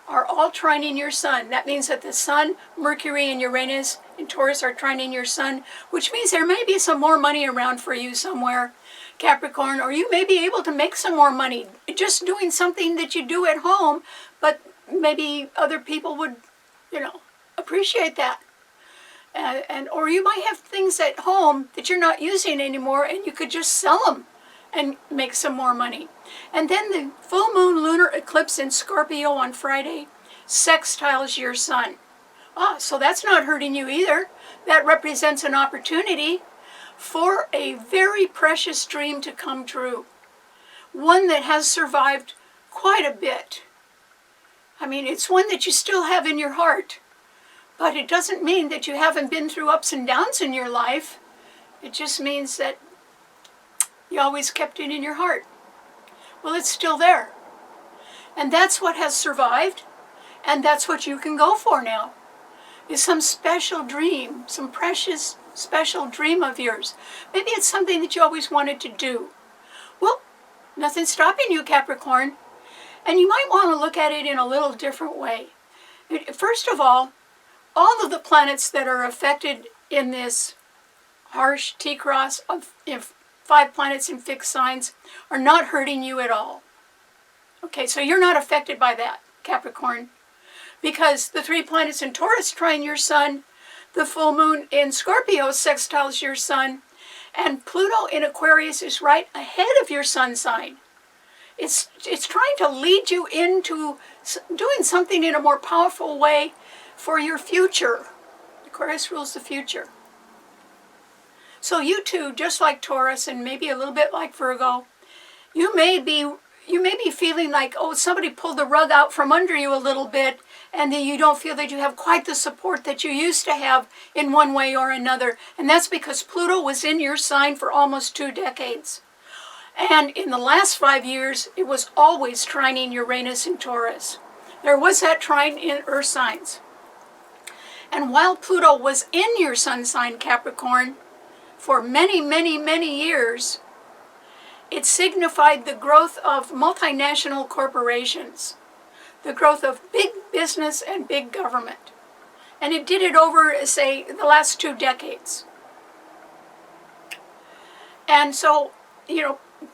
are all trining your sun. That means that the sun, Mercury, and Uranus in Taurus are trining your sun, which means there may be some more money around for you somewhere, Capricorn, or you may be able to make some more money just doing something that you do at home, but maybe other people would, appreciate that. Or you might have things at home that you're not using anymore and you could just sell them and make some more money. And then the full moon lunar eclipse in Scorpio on Friday sextiles your sun. So that's not hurting you either. That represents an opportunity for a very precious dream to come true. One that has survived quite a bit. I mean, it's one that you still have in your heart. But it doesn't mean that you haven't been through ups and downs in your life. It just means that you always kept it in your heart. Well, it's still there. And that's what has survived. And that's what you can go for now. Is some special dream, some precious, special dream of yours. Maybe it's something that you always wanted to do. Well, nothing's stopping you, Capricorn. And you might want to look at it in a little different way. First of all of the planets that are affected in this harsh T-cross of 5 planets in fixed signs are not hurting you at all. Okay, so you're not affected by that, Capricorn, because the 3 planets in Taurus trine your sun, the full moon in Scorpio sextiles your sun, and Pluto in Aquarius is right ahead of your sun sign. It's trying to lead you into doing something in a more powerful way for your future. Aquarius rules the future. So you too, just like Taurus and maybe a little bit like Virgo, you may be feeling like, oh, somebody pulled the rug out from under you a little bit, and then you don't feel that you have quite the support that you used to have in one way or another. And that's because Pluto was in your sign for almost 2 decades. And in the last 5 years, it was always trining Uranus in Taurus. There was that trine in Earth signs. And while Pluto was in your sun sign, Capricorn, for many, many, many years, it signified the growth of multinational corporations, the growth of big business and big government. And it did it over, say, the last 2 decades. And so,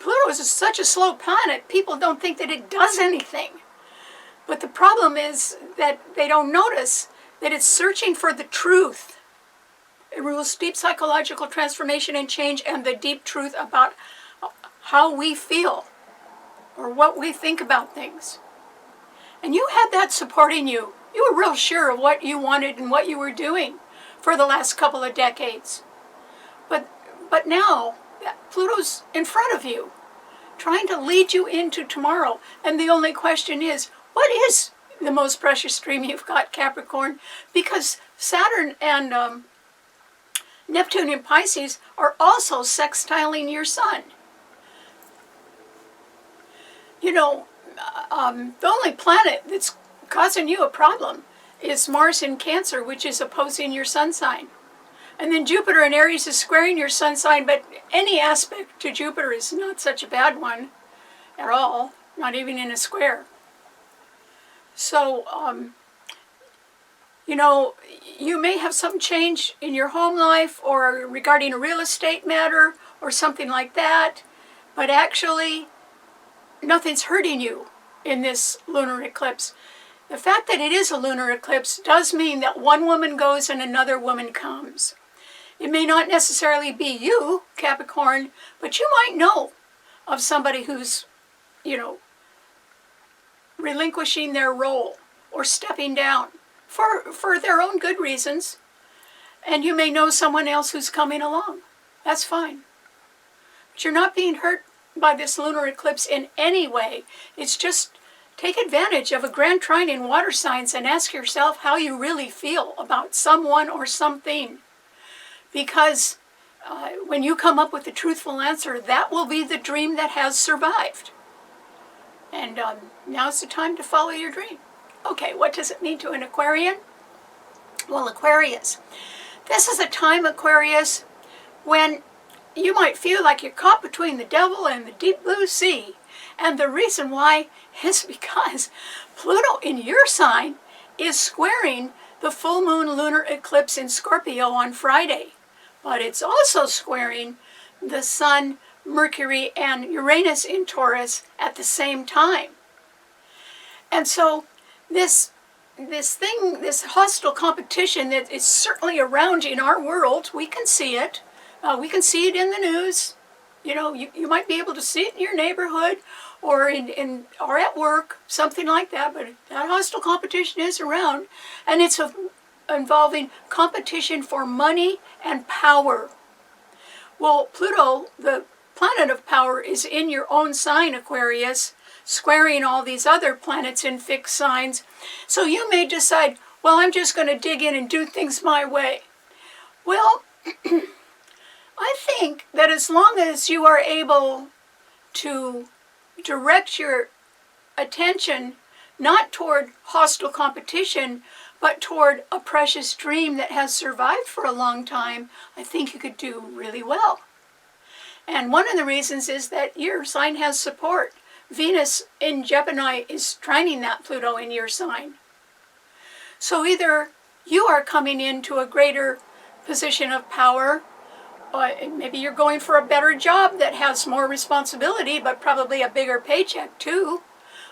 Pluto is such a slow planet, people don't think that it does anything. But the problem is that they don't notice that it's searching for the truth. It rules deep psychological transformation and change and the deep truth about how we feel or what we think about things. And you had that supporting you. You were real sure of what you wanted and what you were doing for the last couple of decades. But now, Pluto's in front of you, trying to lead you into tomorrow. And the only question is, what is the most precious dream you've got, Capricorn? Because Saturn and Neptune in Pisces are also sextiling your sun. The only planet that's causing you a problem is Mars in Cancer, which is opposing your sun sign. And then Jupiter in Aries is squaring your sun sign, but any aspect to Jupiter is not such a bad one at all, not even in a square. So, you may have some change in your home life or regarding a real estate matter or something like that, but actually nothing's hurting you in this lunar eclipse. The fact that it is a lunar eclipse does mean that one woman goes and another woman comes. It may not necessarily be you, Capricorn, but you might know of somebody who's, relinquishing their role or stepping down for their own good reasons. And you may know someone else who's coming along. That's fine. But you're not being hurt by this lunar eclipse in any way. It's just take advantage of a grand trine in water signs and ask yourself how you really feel about someone or something. Because when you come up with a truthful answer, that will be the dream that has survived. And now's the time to follow your dream. Okay, what does it mean to an Aquarian? Well, Aquarius. This is a time, Aquarius, when you might feel like you're caught between the devil and the deep blue sea. And the reason why is because Pluto in your sign is squaring the full moon lunar eclipse in Scorpio on Friday. But it's also squaring the Sun, Mercury, and Uranus in Taurus at the same time. And so this hostile competition that is certainly around in our world, we can see it. We can see it in the news. You might be able to see it in your neighborhood or or at work, something like that. But that hostile competition is around, and it's involving competition for money and power. Well, Pluto, the planet of power, is in your own sign, Aquarius, squaring all these other planets in fixed signs. So you may decide, well, I'm just going to dig in and do things my way. Well, I think that as long as you are able to direct your attention not toward hostile competition, but toward a precious dream that has survived for a long time, I think you could do really well. And one of the reasons is that your sign has support. Venus in Gemini is trining that Pluto in your sign. So either you are coming into a greater position of power, or maybe you're going for a better job that has more responsibility, but probably a bigger paycheck too.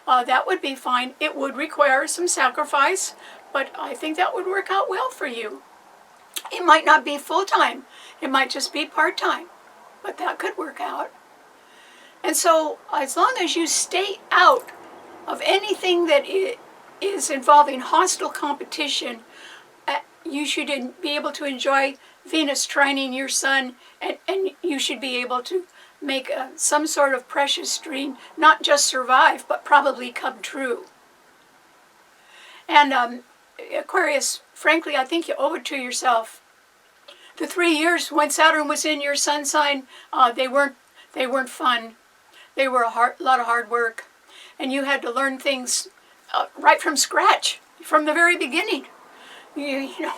That would be fine. It would require some sacrifice, but I think that would work out well for you. It might not be full-time. It might just be part-time, but that could work out. And so as long as you stay out of anything that is involving hostile competition, you should be able to enjoy Venus trining your sun, and you should be able to make some sort of precious dream, not just survive, but probably come true. And Aquarius, frankly, I think you owe it to yourself. The 3 years when Saturn was in your sun sign, they weren't fun. They were a lot of hard work, and you had to learn things right from scratch, from the very beginning. You know,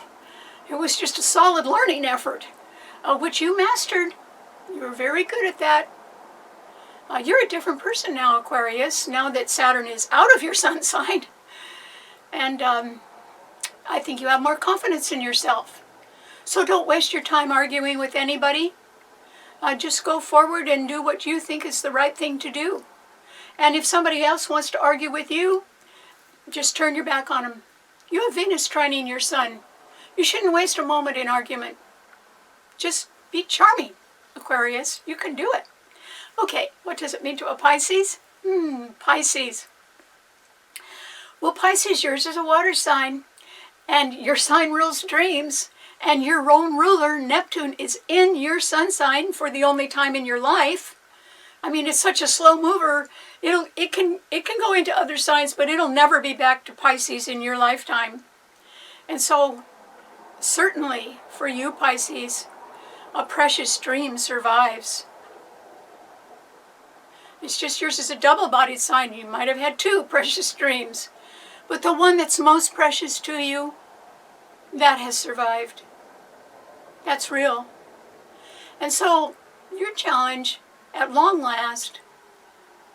it was just a solid learning effort, which you mastered. You were very good at that. You're a different person now, Aquarius, now that Saturn is out of your sun sign. And I think you have more confidence in yourself. So don't waste your time arguing with anybody. Just go forward and do what you think is the right thing to do. And if somebody else wants to argue with you, just turn your back on them. You have Venus trining your sun. You shouldn't waste a moment in argument. Just be charming, Aquarius. You can do it. Okay, what does it mean to a Pisces? Pisces. Well, Pisces, yours is a water sign, and your sign rules dreams, and your own ruler, Neptune, is in your sun sign for the only time in your life. I mean, it's such a slow mover. It can go into other signs, but it'll never be back to Pisces in your lifetime. And so, certainly for you, Pisces, a precious dream survives. It's just yours is a double-bodied sign. You might have had 2 precious dreams. But the one that's most precious to you, that has survived. That's real. And so your challenge, at long last,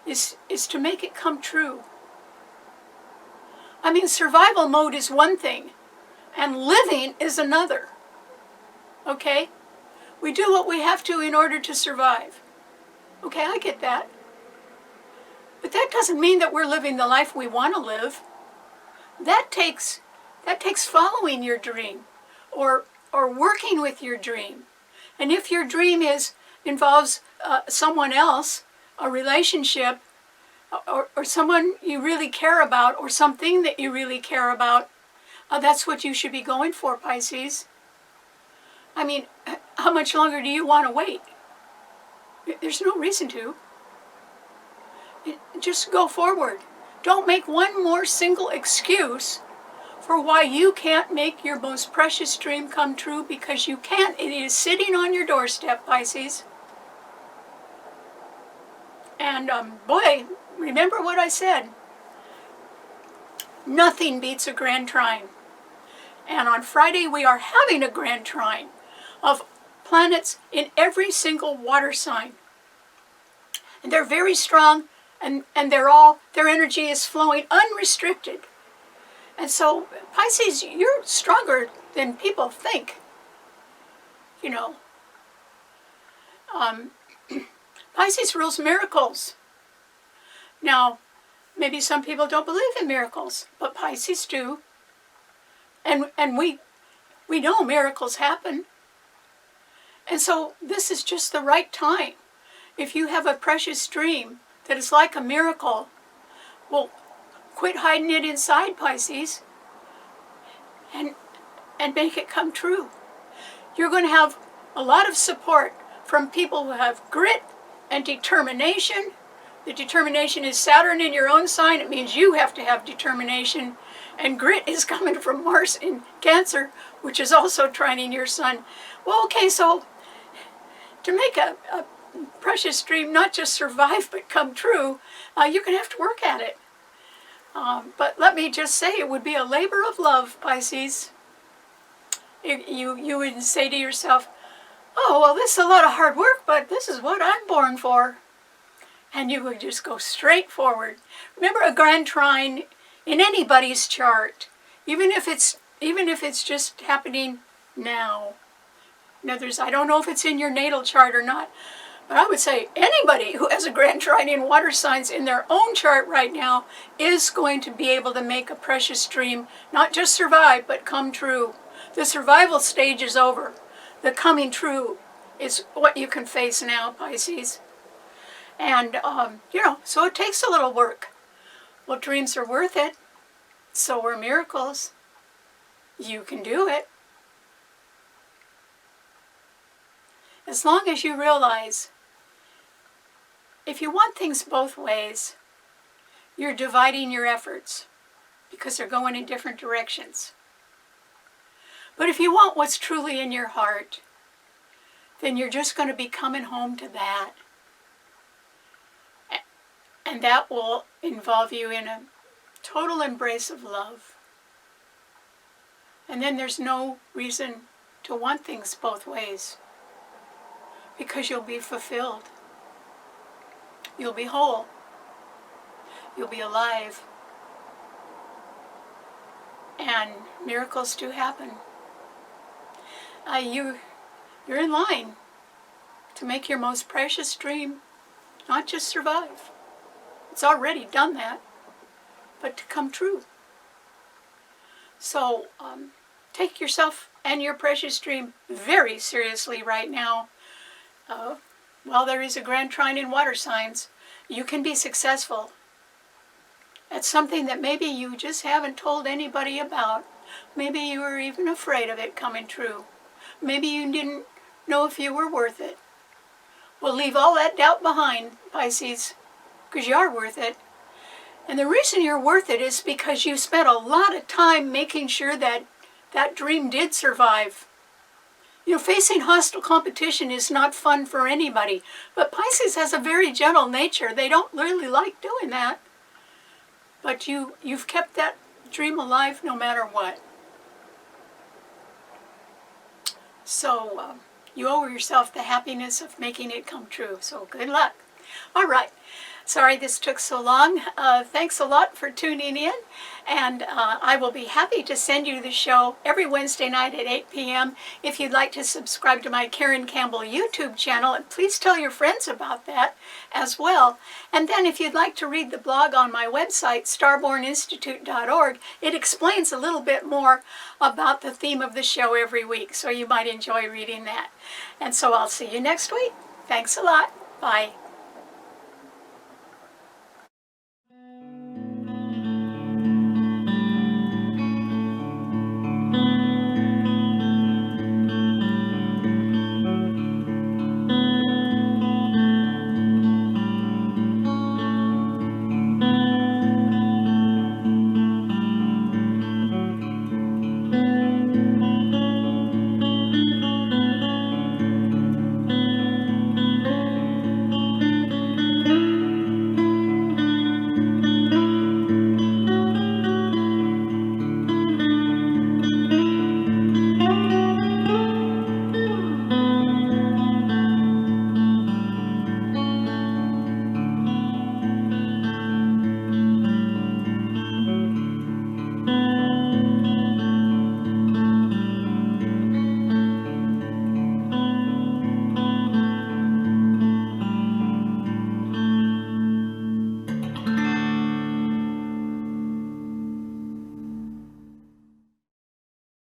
is to make it come true. I mean, survival mode is one thing, and living is another. Okay? We do what we have to in order to survive. Okay, I get that. But that doesn't mean that we're living the life we want to live. That takes following your dream, or working with your dream. And if your dream involves someone else, a relationship, or someone you really care about, or something that you really care about, that's what you should be going for, Pisces. I mean, how much longer do you want to wait? There's no reason to. Just go forward. Don't make one more single excuse for why you can't make your most precious dream come true, because you can't. It is sitting on your doorstep, Pisces. And boy, remember what I said. Nothing beats a grand trine. And on Friday we are having a grand trine of planets in every single water sign. And they're very strong, and their energy is flowing unrestricted. And so, Pisces, you're stronger than people think. You know. Pisces rules miracles. Now, maybe some people don't believe in miracles, but Pisces do. And we know miracles happen. And so this is just the right time. If you have a precious dream that is like a miracle, well, quit hiding it inside, Pisces, and make it come true. You're going to have a lot of support from people who have grit and determination. The determination is Saturn in your own sign. It means you have to have determination. And grit is coming from Mars in Cancer, which is also trining your sun. Well, okay, so to make a precious dream not just survive but come true, you're going to have to work at it. But let me just say, it would be a labor of love, Pisces. You would say to yourself, oh, well, this is a lot of hard work, but this is what I'm born for. And you would just go straight forward. Remember, a grand trine in anybody's chart, even if it's just happening now. In others, I don't know if it's in your natal chart or not, but I would say anybody who has a grand trine in water signs in their own chart right now is going to be able to make a precious dream, not just survive, but come true. The survival stage is over. The coming true is what you can face now, Pisces. And, so it takes a little work. Well, dreams are worth it. So are miracles. You can do it. As long as you realize, if you want things both ways, you're dividing your efforts because they're going in different directions. But if you want what's truly in your heart, then you're just going to be coming home to that. And that will involve you in a total embrace of love. And then there's no reason to want things both ways, because you'll be fulfilled. You'll be whole. You'll be alive. And miracles do happen. You're in line to make your most precious dream not just survive. It's already done that, but to come true. So take yourself and your precious dream very seriously right now. While there is a grand trine in water signs, you can be successful at something that maybe you just haven't told anybody about. Maybe you were even afraid of it coming true. Maybe you didn't know if you were worth it. Well, leave all that doubt behind, Pisces, because you are worth it. And the reason you're worth it is because you spent a lot of time making sure that that dream did survive. Facing hostile competition is not fun for anybody, but Pisces has a very gentle nature. They don't really like doing that. But you've kept that dream alive no matter what. So you owe yourself the happiness of making it come true. So good luck. All right. Sorry this took so long. Thanks a lot for tuning in. And I will be happy to send you the show every Wednesday night at 8 p.m. If you'd like to subscribe to my Karen Campbell YouTube channel, and please tell your friends about that as well. And then if you'd like to read the blog on my website, starborninstitute.org, it explains a little bit more about the theme of the show every week, so you might enjoy reading that. And so I'll see you next week. Thanks a lot. Bye.